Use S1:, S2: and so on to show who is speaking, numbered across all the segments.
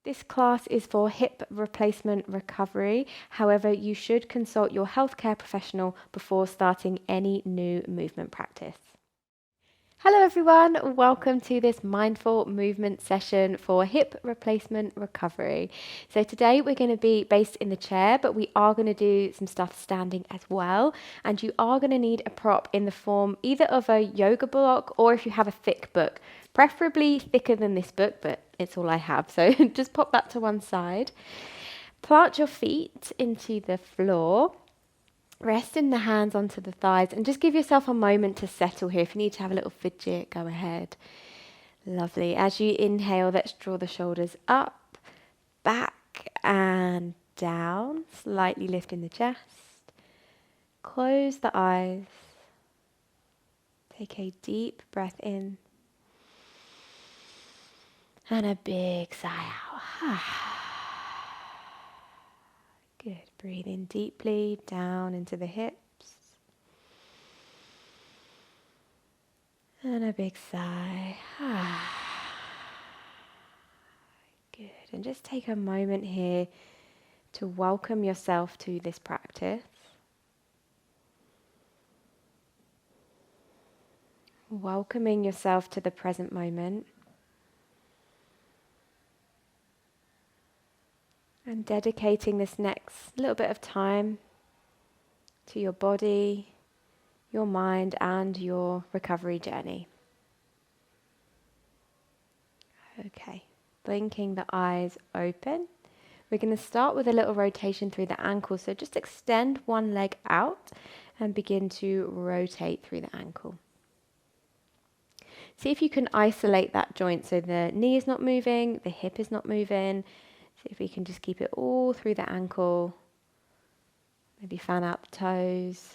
S1: This class is for hip replacement recovery. However, you should consult your healthcare professional before starting any new movement practice. Hello everyone, welcome to this mindful movement session for hip replacement recovery. So today we're going to be based in the chair, but we are going to do some stuff standing as well. And you are going to need a prop in the form either of a yoga block or if you have a thick book, preferably thicker than this book, but it's all I have. So just pop that to one side. Plant your feet into the floor. Resting the hands onto the thighs and just give yourself a moment to settle here. If you need to have a little fidget, go ahead. Lovely. As you inhale, let's draw the shoulders up, back and down, slightly lifting the chest. Close the eyes. Take a deep breath in and a big sigh out. Good. Breathe in deeply down into the hips. And a big sigh. Good. And just take a moment here to welcome yourself to this practice. Welcoming yourself to the present moment. And dedicating this next little bit of time to your body, your mind, and your recovery journey. Okay, blinking the eyes open. We're going to start with a little rotation through the ankle. So just extend one leg out and begin to rotate through the ankle. See if you can isolate that joint so the knee is not moving, the hip is not moving. See if we can just keep it all through the ankle. Maybe fan out the toes.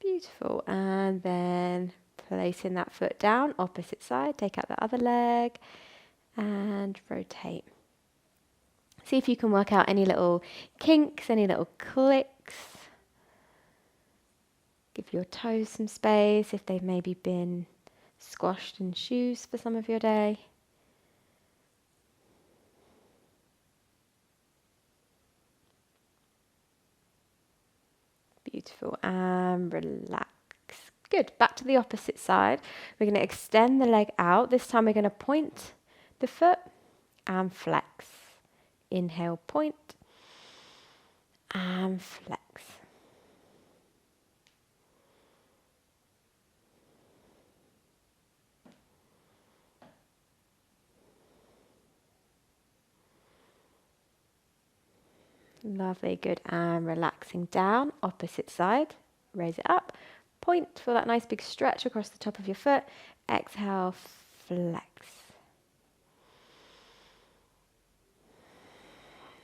S1: Beautiful. And then placing that foot down, opposite side. Take out the other leg and rotate. See if you can work out any little kinks, any little clicks. Give your toes some space if they've maybe been squashed in shoes for some of your day. Beautiful. And relax. Good. Back to the opposite side. We're going to extend the leg out. This time we're going to point the foot and flex. Inhale, point and flex. Lovely, good. And relaxing down, opposite side. Raise it up. Point for that nice big stretch across the top of your foot. Exhale, flex.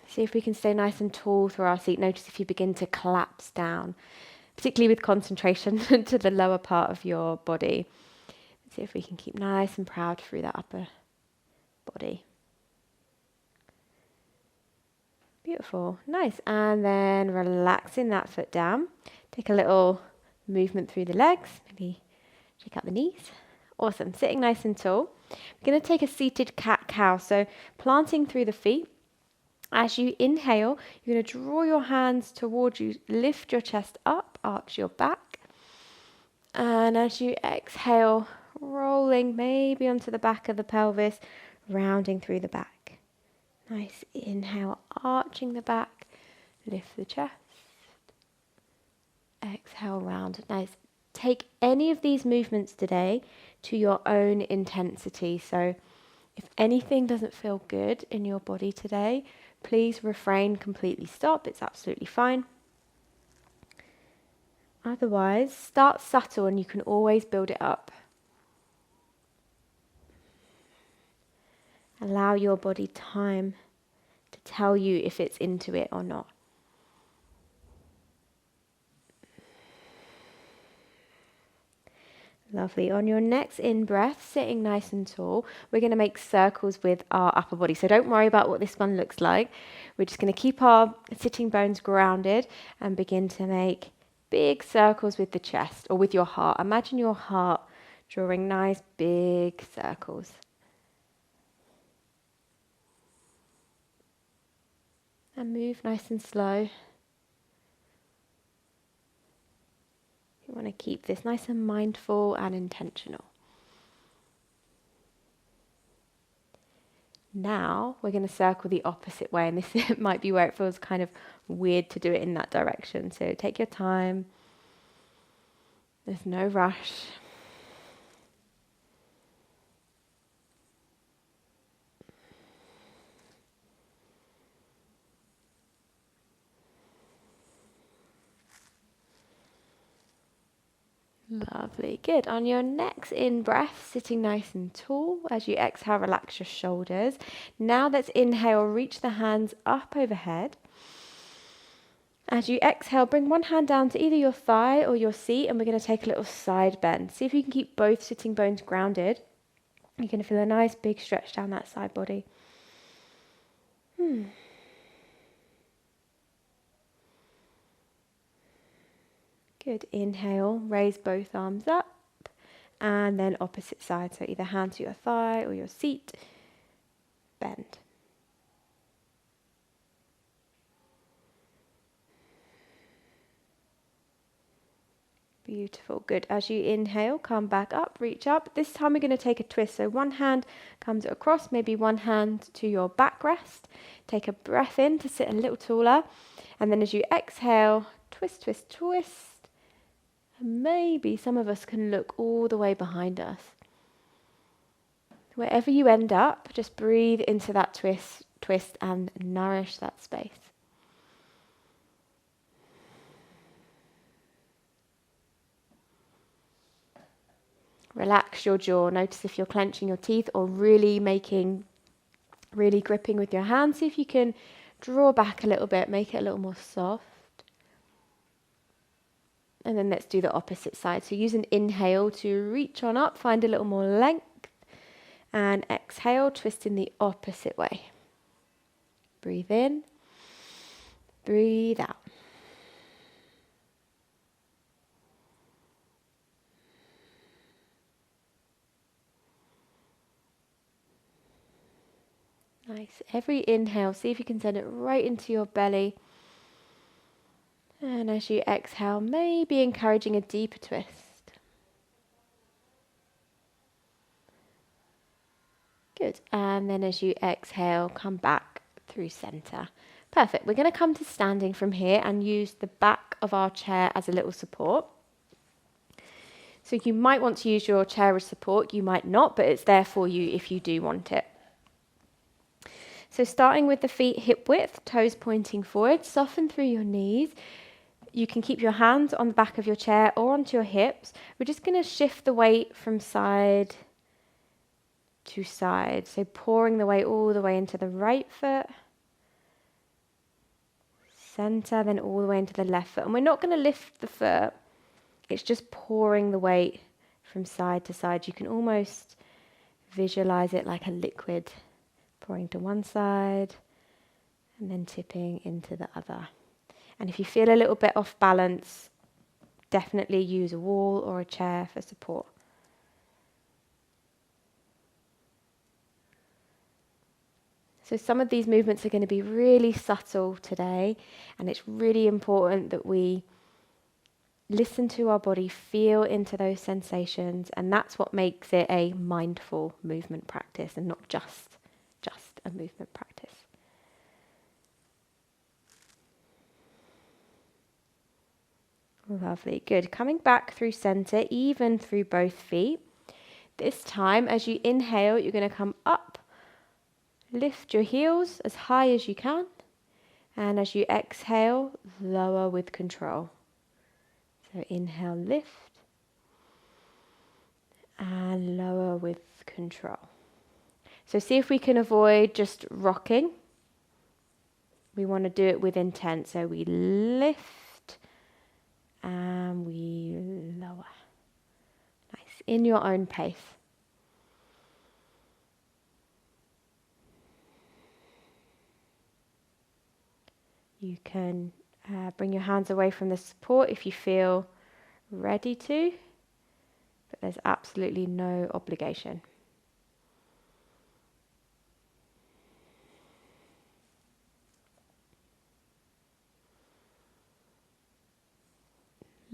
S1: See if we can stay nice and tall through our seat. Notice if you begin to collapse down, particularly with concentration to the lower part of your body. See if we can keep nice and proud through that upper body. Beautiful, nice. And then relaxing that foot down. Take a little movement through the legs, maybe shake out the knees. Awesome, sitting nice and tall. We're going to take a seated cat-cow, so planting through the feet. As you inhale, you're going to draw your hands towards you, lift your chest up, arch your back. And as you exhale, rolling maybe onto the back of the pelvis, rounding through the back. Nice inhale, arching the back, lift the chest. Exhale, round. Nice. Take any of these movements today to your own intensity. So if anything doesn't feel good in your body today, please refrain, completely stop. It's absolutely fine. Otherwise, start subtle and you can always build it up. Allow your body time to tell you if it's into it or not. Lovely. On your next in-breath, sitting nice and tall, we're going to make circles with our upper body. So don't worry about what this one looks like. We're just going to keep our sitting bones grounded and begin to make big circles with the chest or with your heart. Imagine your heart drawing nice big circles. And move nice and slow. You want to keep this nice and mindful and intentional. Now we're going to circle the opposite way, and this might be where it feels kind of weird to do it in that direction. So take your time. There's no rush. Lovely, good. On your next in-breath, sitting nice and tall. As you exhale, relax your shoulders. Now let's inhale, reach the hands up overhead. As you exhale, bring one hand down to either your thigh or your seat, and we're going to take a little side bend. See if you can keep both sitting bones grounded. You're going to feel a nice big stretch down that side body. Good. Inhale, raise both arms up, and then opposite side. So either hand to your thigh or your seat, bend. Beautiful. Good. As you inhale, come back up, reach up. This time we're going to take a twist. So one hand comes across, maybe one hand to your backrest. Take a breath in to sit a little taller. And then as you exhale, twist, twist, twist. Maybe some of us can look all the way behind us. Wherever you end up, just breathe into that twist and nourish that space. Relax your jaw. Notice if you're clenching your teeth or really gripping with your hands. See if you can draw back a little bit, make it a little more soft. And then let's do the opposite side. So use an inhale to reach on up, find a little more length. And exhale, twist in the opposite way. Breathe in, breathe out. Nice. Every inhale, see if you can send it right into your belly. And as you exhale, maybe encouraging a deeper twist. Good. And then as you exhale, come back through center. Perfect. We're going to come to standing from here and use the back of our chair as a little support. So you might want to use your chair as support, you might not, but it's there for you if you do want it. So starting with the feet hip width, toes pointing forward, soften through your knees. You can keep your hands on the back of your chair or onto your hips. We're just going to shift the weight from side to side. So pouring the weight all the way into the right foot, center, then all the way into the left foot. And we're not going to lift the foot. It's just pouring the weight from side to side. You can almost visualize it like a liquid pouring to one side and then tipping into the other. And if you feel a little bit off balance, definitely use a wall or a chair for support. So some of these movements are going to be really subtle today, and it's really important that we listen to our body, feel into those sensations, and that's what makes it a mindful movement practice and not just a movement practice. Lovely, good. Coming back through center, even through both feet. This time, as you inhale, you're going to come up, lift your heels as high as you can, and as you exhale, lower with control. So inhale, lift, and lower with control. So see if we can avoid just rocking. We want to do it with intent. So we lift and we lower. Nice. In your own pace. You can Bring your hands away from the support if you feel ready to, but there's absolutely no obligation.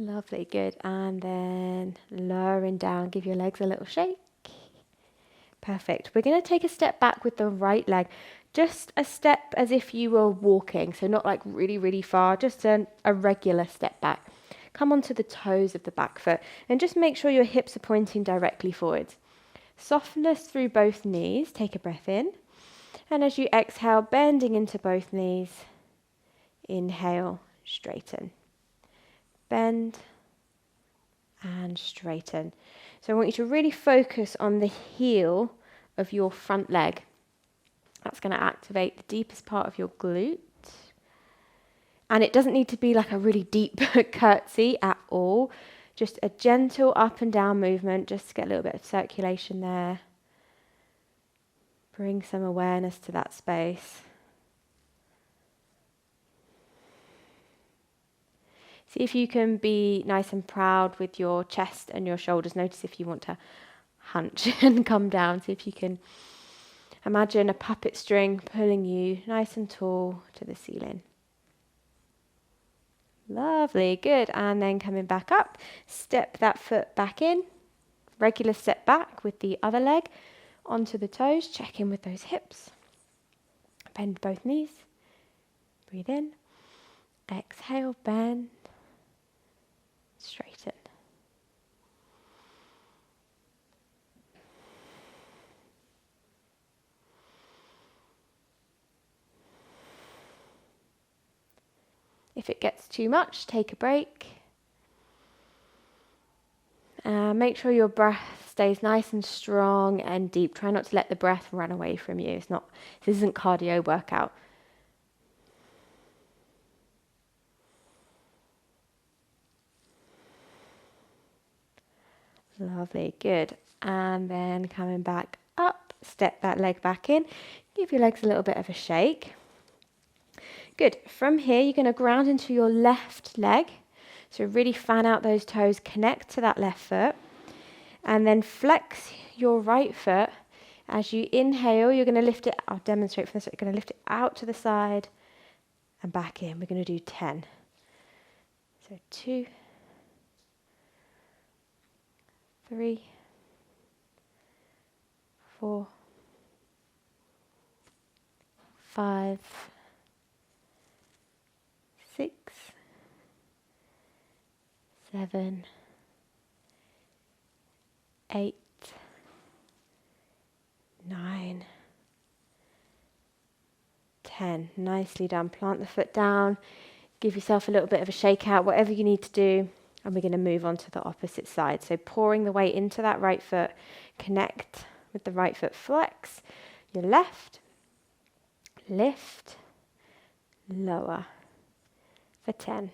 S1: Lovely, good. And then lowering down, give your legs a little shake. Perfect. We're going to take a step back with the right leg. Just a step as if you were walking, so not like really, really far, just a regular step back. Come onto the toes of the back foot and just make sure your hips are pointing directly forwards. Softness through both knees. Take a breath in. And as you exhale, bending into both knees, inhale, straighten. Bend and straighten. So I want you to really focus on the heel of your front leg. That's going to activate the deepest part of your glute. And it doesn't need to be like a really deep curtsy at all. Just a gentle up and down movement, just to get a little bit of circulation there. Bring some awareness to that space. See if you can be nice and proud with your chest and your shoulders. Notice if you want to hunch and come down. See if you can imagine a puppet string pulling you nice and tall to the ceiling. Lovely, good. And then coming back up, step that foot back in. Regular step back with the other leg onto the toes. Check in with those hips. Bend both knees. Breathe in. Exhale, bend. Straighten. If it gets too much, take a break. Make sure your breath stays nice and strong and deep. Try not to let the breath run away from you. This isn't cardio workout. Lovely, good. And then coming back up, step that leg back in. Give your legs a little bit of a shake. Good. From here, you're going to ground into your left leg. So really fan out those toes, connect to that left foot. And then flex your right foot. As you inhale, you're going to lift it. I'll demonstrate from this. You're going to lift it out to the side and back in. We're going to do 10. So 2, 3, 4, 5, 6, 7, 8, 9, 10. Nicely done. Plant the foot down. Give yourself a little bit of a shake out, whatever you need to do. And we're going to move on to the opposite side. So pouring the weight into that right foot. Connect with the right foot. Flex your left. Lift. Lower. For 10.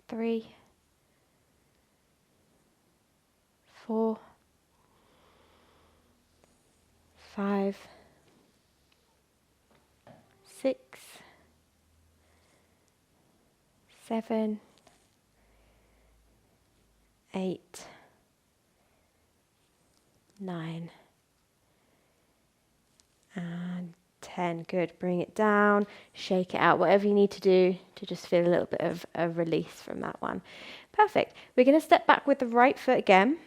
S1: 3, 4, 5, 6, 7, 8, 9, and 10. Good. Bring it down, shake it out, whatever you need to do to just feel a little bit of a release from that one. Perfect. We're going to step back with the right foot again.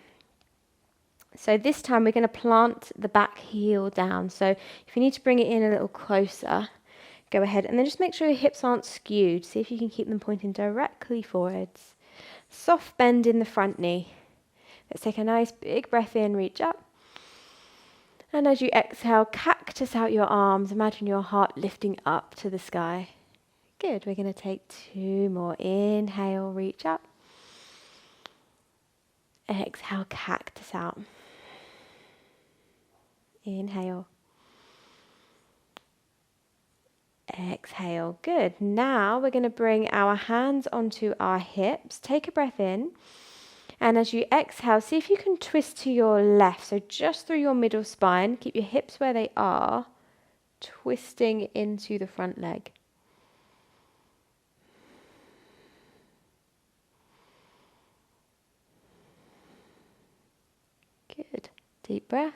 S1: So this time we're going to plant the back heel down. So if you need to bring it in a little closer, go ahead and then just make sure your hips aren't skewed. See if you can keep them pointing directly forwards. Soft bend in the front knee. Let's take a nice big breath in, reach up. And as you exhale, cactus out your arms. Imagine your heart lifting up to the sky. Good. We're going to take 2 more. Inhale, reach up. Exhale, cactus out. Inhale. Exhale. Good. Now we're going to bring our hands onto our hips. Take a breath in. And as you exhale, see if you can twist to your left. So just through your middle spine. Keep your hips where they are. twisting into the front leg. Good. Deep breath.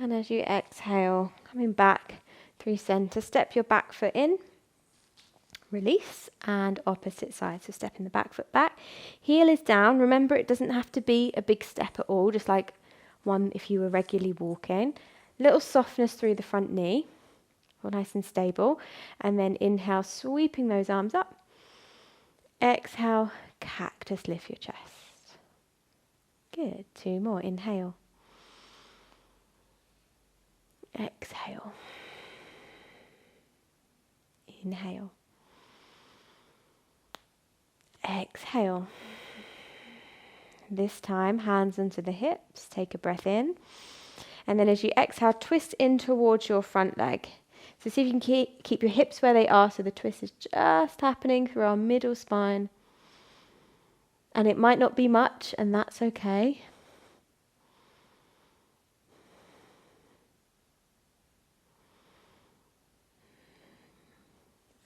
S1: And as you exhale, coming back through center, step your back foot in. Release, and opposite side. So stepping the back foot back. Heel is down. Remember, it doesn't have to be a big step at all, just like one if you were regularly walking. Little softness through the front knee. All nice and stable. And then inhale, sweeping those arms up. Exhale, cactus, lift your chest. Good. 2 more. Inhale. Exhale. Inhale. Exhale. This time, hands into the hips. Take a breath in. And then as you exhale, twist in towards your front leg. So see if you can keep your hips where they are, so the twist is just happening through our middle spine. And it might not be much, and that's okay.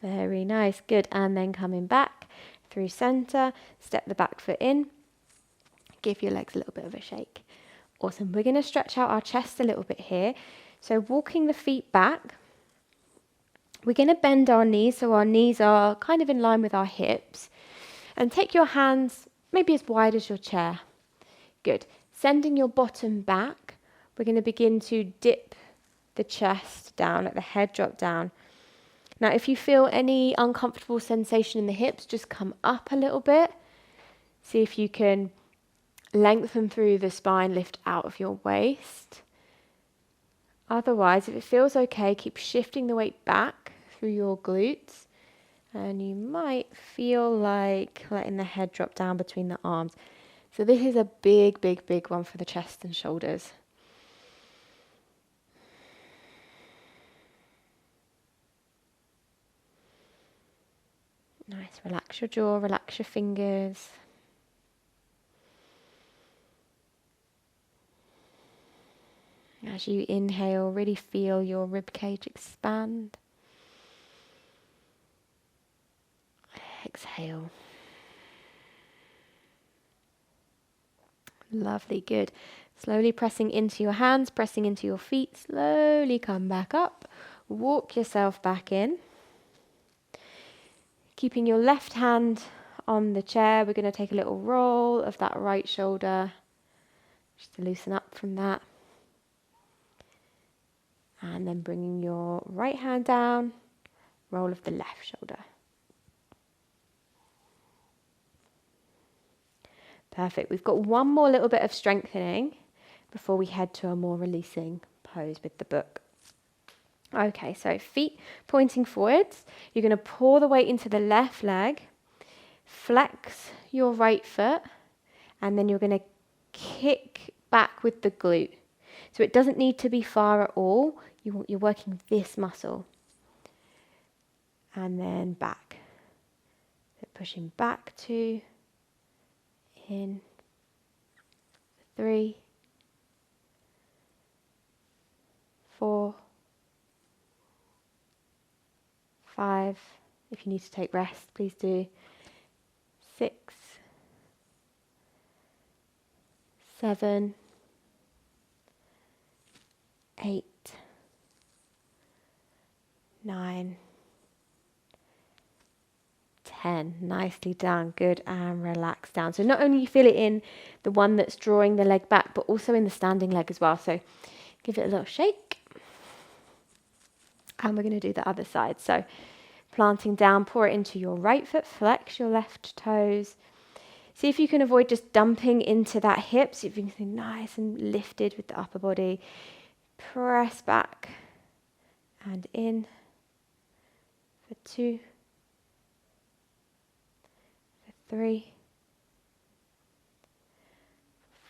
S1: Very nice. Good. And then coming back through center, step the back foot in, give your legs a little bit of a shake. Awesome. We're going to stretch out our chest a little bit here. So walking the feet back, we're going to bend our knees so our knees are kind of in line with our hips, and take your hands maybe as wide as your chair. Good. Sending your bottom back, we're going to begin to dip the chest down, let the head drop down. Now, if you feel any uncomfortable sensation in the hips, just come up a little bit. See if you can lengthen through the spine, lift out of your waist. Otherwise, if it feels okay, keep shifting the weight back through your glutes. And you might feel like letting the head drop down between the arms. So this is a big, big, big one for the chest and shoulders. Nice. Relax your jaw, relax your fingers. As you inhale, really feel your ribcage expand. Exhale. Lovely, good. Slowly pressing into your hands, pressing into your feet. Slowly come back up. Walk yourself back in. Keeping your left hand on the chair, we're going to take a little roll of that right shoulder, just to loosen up from that. And then bringing your right hand down, roll of the left shoulder. Perfect. We've got one more little bit of strengthening before we head to a more releasing pose with the book. Okay, so feet pointing forwards. You're going to pour the weight into the left leg, flex your right foot, and then you're going to kick back with the glute. So it doesn't need to be far at all. You're working this muscle. And then back. So pushing back 2, in, 3, 4, 5, if you need to take rest, please do. 6, 7, 8, 9, 10. Nicely done. Good. And relax down. So not only you feel it in the one that's drawing the leg back, but also in the standing leg as well. So give it a little shake. And we're going to do the other side. So planting down, pour it into your right foot, flex your left toes. See if you can avoid just dumping into that hip. See if you can stay nice and lifted with the upper body. Press back and in for 2, for 3,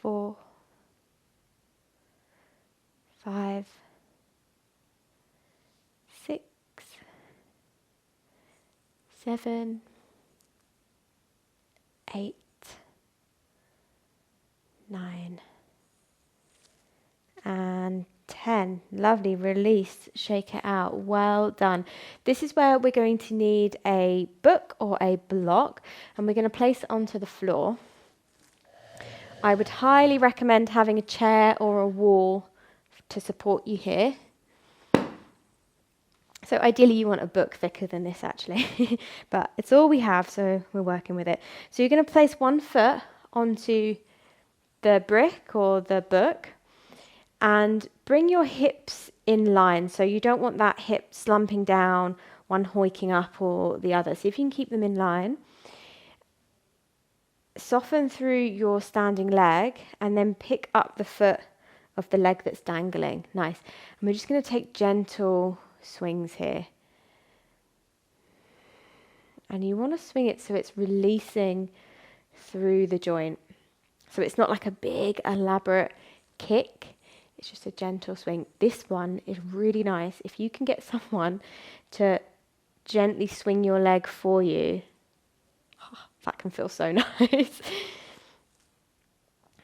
S1: 4, 5, 6, 7, 8, 9, and 10. again. Lovely. Release. Shake it out. Well done. This is where we're going to need a book or a block, and we're going to place it onto the floor. I would highly recommend having a chair or a wall to support you here. So ideally you want a book thicker than this actually, but it's all we have, so we're working with it. So you're going to place one foot onto the brick or the book and bring your hips in line. So you don't want that hip slumping down, one hoiking up or the other. So if you can keep them in line, soften through your standing leg and then pick up the foot of the leg that's dangling. Nice. And we're just going to take gentle swings here. And you want to swing it so it's releasing through the joint. So it's not like a big elaborate kick. It's just a gentle swing. This one is really nice. If you can get someone to gently swing your leg for you, that can feel so nice.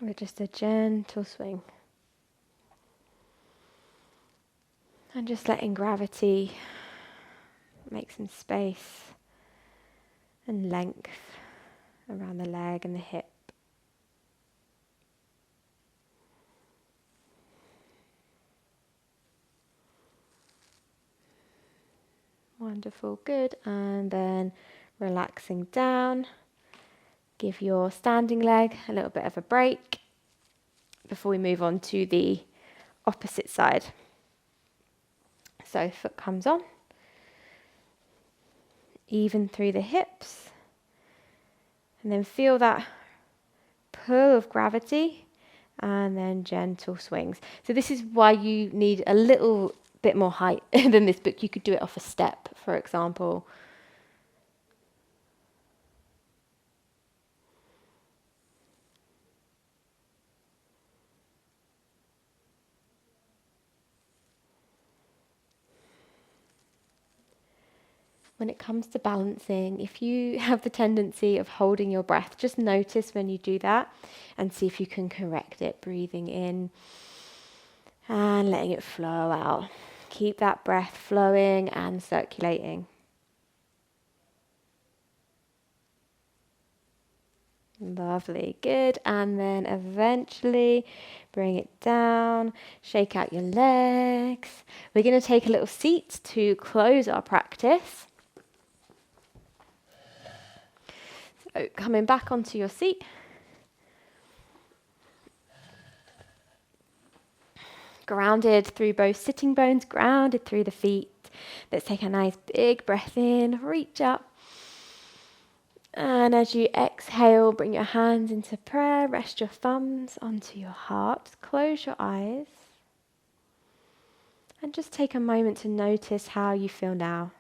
S1: With just a gentle swing. And just letting gravity make some space and length around the leg and the hip. Wonderful, good. And then relaxing down. Give your standing leg a little bit of a break before we move on to the opposite side. So foot comes on, even through the hips, and then feel that pull of gravity, and then gentle swings. So this is why you need a little bit more height than this book. You could do it off a step, for example. When it comes to balancing, if you have the tendency of holding your breath, just notice when you do that and see if you can correct it. Breathing in and letting it flow out. Keep that breath flowing and circulating. Lovely, good. And then eventually bring it down, shake out your legs. We're going to take a little seat to close our practice. So coming back onto your seat. Grounded through both sitting bones, grounded through the feet. Let's take a nice big breath in, reach up. And as you exhale, bring your hands into prayer, rest your thumbs onto your heart, close your eyes. And just take a moment to notice how you feel now.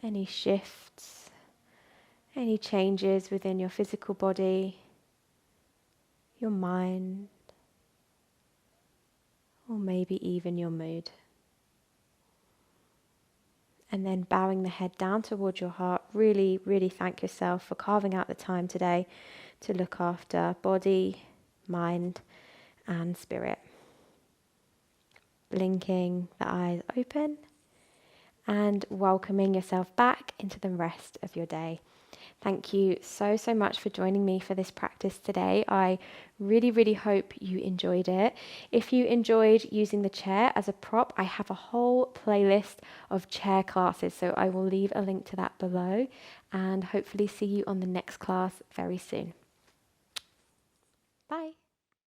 S1: Any shifts, any changes within your physical body, your mind, or maybe even your mood. And then bowing the head down towards your heart, really, really thank yourself for carving out the time today to look after body, mind, and spirit. Blinking the eyes open and welcoming yourself back into the rest of your day. Thank you so much for joining me for this practice today. I really, really hope you enjoyed it. If you enjoyed using the chair as a prop, I have a whole playlist of chair classes, so I will leave a link to that below and hopefully see you on the next class very soon. Bye.